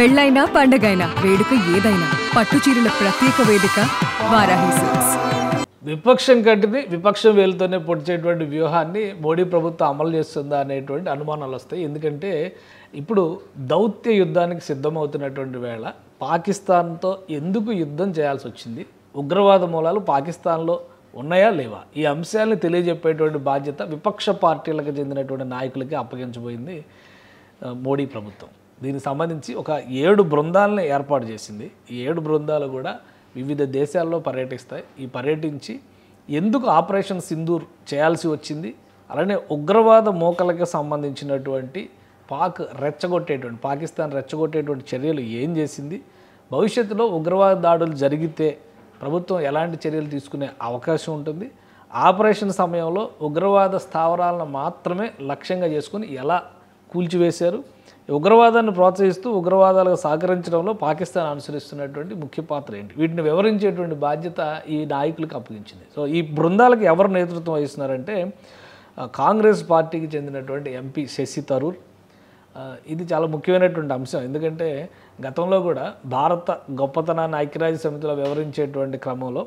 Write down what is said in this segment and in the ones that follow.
పెళ్ళైనా పండగైనా వేడుక ఏదైనా పట్టుచీరల ప్రత్యేక వేదిక వారాహి సిల్క్స్. విపక్షం కంటిది విపక్షం వేలుతోనే పొడిచేటువంటి వ్యూహాన్ని మోడీ ప్రభుత్వం అమలు చేస్తుందా అనేటువంటి అనుమానాలు వస్తాయి. ఎందుకంటే ఇప్పుడు దౌత్య యుద్ధానికి సిద్ధమవుతున్నటువంటి వేళ పాకిస్తాన్తో ఎందుకు యుద్ధం చేయాల్సి వచ్చింది, ఉగ్రవాద మూలాలు పాకిస్తాన్లో ఉన్నాయా లేవా, ఈ అంశాలను తెలియజెప్పేటువంటి బాధ్యత విపక్ష పార్టీలకు చెందినటువంటి నాయకులకి అప్పగించబోయింది మోడీ ప్రభుత్వం. దీనికి సంబంధించి ఒక 7 బృందాలను ఏర్పాటు చేసింది. ఈ 7 బృందాలు కూడా వివిధ దేశాల్లో పర్యటిస్తాయి. ఈ పర్యటించి ఎందుకు ఆపరేషన్ సింధూర్ చేయాల్సి వచ్చింది, అలానే ఉగ్రవాద మోకలకు సంబంధించినటువంటి పాకిస్తాన్ రెచ్చగొట్టేటువంటి చర్యలు ఏం చేసింది, భవిష్యత్తులో ఉగ్రవాద దాడులు జరిగితే ప్రభుత్వం ఎలాంటి చర్యలు తీసుకునే అవకాశం ఉంటుంది, ఆపరేషన్ సమయంలో ఉగ్రవాద స్థావరాలను మాత్రమే లక్ష్యంగా చేసుకుని ఎలా కూల్చివేశారు, ఉగ్రవాదాన్ని ప్రోత్సహిస్తూ ఉగ్రవాదాలకు సహకరించడంలో పాకిస్తాన్ అనుసరిస్తున్నటువంటి ముఖ్య పాత్ర ఏంటి, వీటిని వివరించేటువంటి బాధ్యత ఈ నాయకులకు అప్పగించింది. సో ఈ బృందాలకు ఎవరు నేతృత్వం వహిస్తున్నారంటే కాంగ్రెస్ పార్టీకి చెందినటువంటి ఎంపీ శశి థరూర్. ఇది చాలా ముఖ్యమైనటువంటి అంశం. ఎందుకంటే గతంలో కూడా భారత గొప్పతనాన్ని ఐక్యరాజ్య సమితిలో వివరించేటువంటి క్రమంలో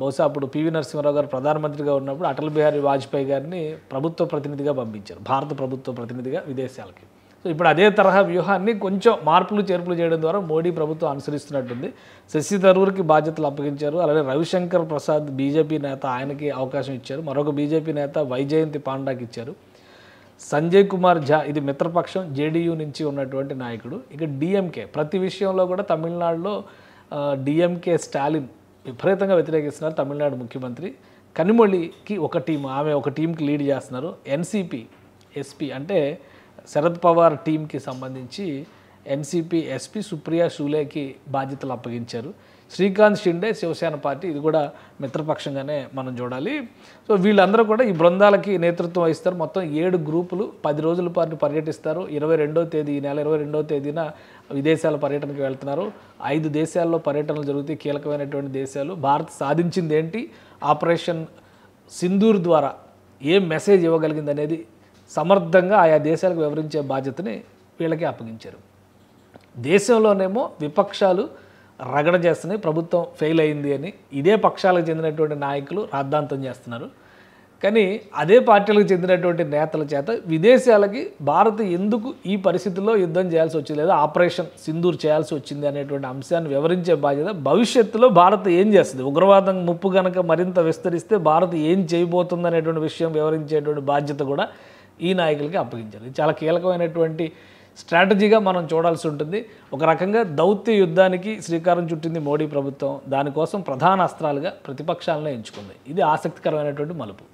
బహుశా అప్పుడు పివి నరసింహారావు గారు ప్రధానమంత్రిగా ఉన్నప్పుడు అటల్ బిహారీ వాజ్పేయి గారిని ప్రభుత్వ ప్రతినిధిగా పంపించారు, భారత ప్రభుత్వ ప్రతినిధిగా విదేశాలకి. సో ఇప్పుడు అదే తరహా వ్యూహాన్ని కొంచెం మార్పులు చేర్పులు చేయడం ద్వారా మోడీ ప్రభుత్వం అనుసరిస్తున్నట్టుంది. శశి థరూర్కి బాధ్యతలు అప్పగించారు. అలాగే రవిశంకర్ ప్రసాద్ బీజేపీ నేత, ఆయనకి అవకాశం ఇచ్చారు. మరొక బీజేపీ నేత వైజయంతి పాండాకి ఇచ్చారు. సంజయ్ కుమార్ ఝా, ఇది మిత్రపక్షం జేడీయూ నుంచి ఉన్నటువంటి నాయకుడు. ఇక డిఎంకే, ప్రతి విషయంలో కూడా తమిళనాడులో డిఎంకే స్టాలిన్ విపరీతంగా వ్యతిరేకిస్తున్నారు. తమిళనాడు ముఖ్యమంత్రి కనిమొళికి ఒక టీం, ఆమె ఒక టీంకి లీడ్ చేస్తున్నారు. ఎన్సీపీ ఎస్పీ అంటే శరద్ పవార్ టీంకి సంబంధించి ఎన్సీపీ ఎస్పీ సుప్రియా షూలేకి బాధ్యతలు అప్పగించారు. శ్రీకాంత్ షిండే శివసేన పార్టీ, ఇది కూడా మిత్రపక్షంగానే మనం చూడాలి. సో వీళ్ళందరూ కూడా ఈ బృందాలకి నేతృత్వం వహిస్తారు. మొత్తం 7 గ్రూపులు 10 రోజుల పాటు పర్యటిస్తారు. 22వ తేదీ, ఈ నెల 22వ తేదీన విదేశాల పర్యటనకు వెళ్తున్నారు. 5 దేశాల్లో పర్యటనలు జరుగుతాయి, కీలకమైనటువంటి దేశాలు. భారత్ సాధించింది ఏంటి, ఆపరేషన్ సింధూర్ ద్వారా ఏం మెసేజ్ ఇవ్వగలిగింది అనేది సమర్థంగా ఆయా దేశాలకు వివరించే బాధ్యతని వీళ్ళకి అప్పగించారు. దేశంలోనేమో విపక్షాలు రగడ చేస్తున్నాయి, ప్రభుత్వం ఫెయిల్ అయింది అని ఇదే పక్షాలకు చెందినటువంటి నాయకులు రాద్ధాంతం చేస్తున్నారు. కానీ అదే పార్టీలకు చెందినటువంటి నేతల చేత విదేశాలకి భారత్ ఎందుకు ఈ పరిస్థితుల్లో యుద్ధం చేయాల్సి వచ్చింది, లేదా ఆపరేషన్ సింధూర్ చేయాల్సి వచ్చింది అనేటువంటి అంశాన్ని వివరించే బాధ్యత, భవిష్యత్తులో భారత్ ఏం చేస్తుంది, ఉగ్రవాదం ముప్పు కనుక మరింత విస్తరిస్తే భారత్ ఏం చేయబోతుంది అనేటువంటి విషయం వివరించేటువంటి బాధ్యత కూడా ఈ నాయకులకి అప్పగించారు. ఇది చాలా కీలకమైనటువంటి స్ట్రాటజీగా మనం చూడాల్సి ఉంటుంది. ఒక రకంగా దౌత్య యుద్ధానికి శ్రీకారం చుట్టింది మోడీ ప్రభుత్వం. దానికోసం ప్రధాన అస్త్రాలుగా ప్రతిపక్షాలనే ఎంచుకుంది. ఇది ఆసక్తికరమైనటువంటి మలుపు.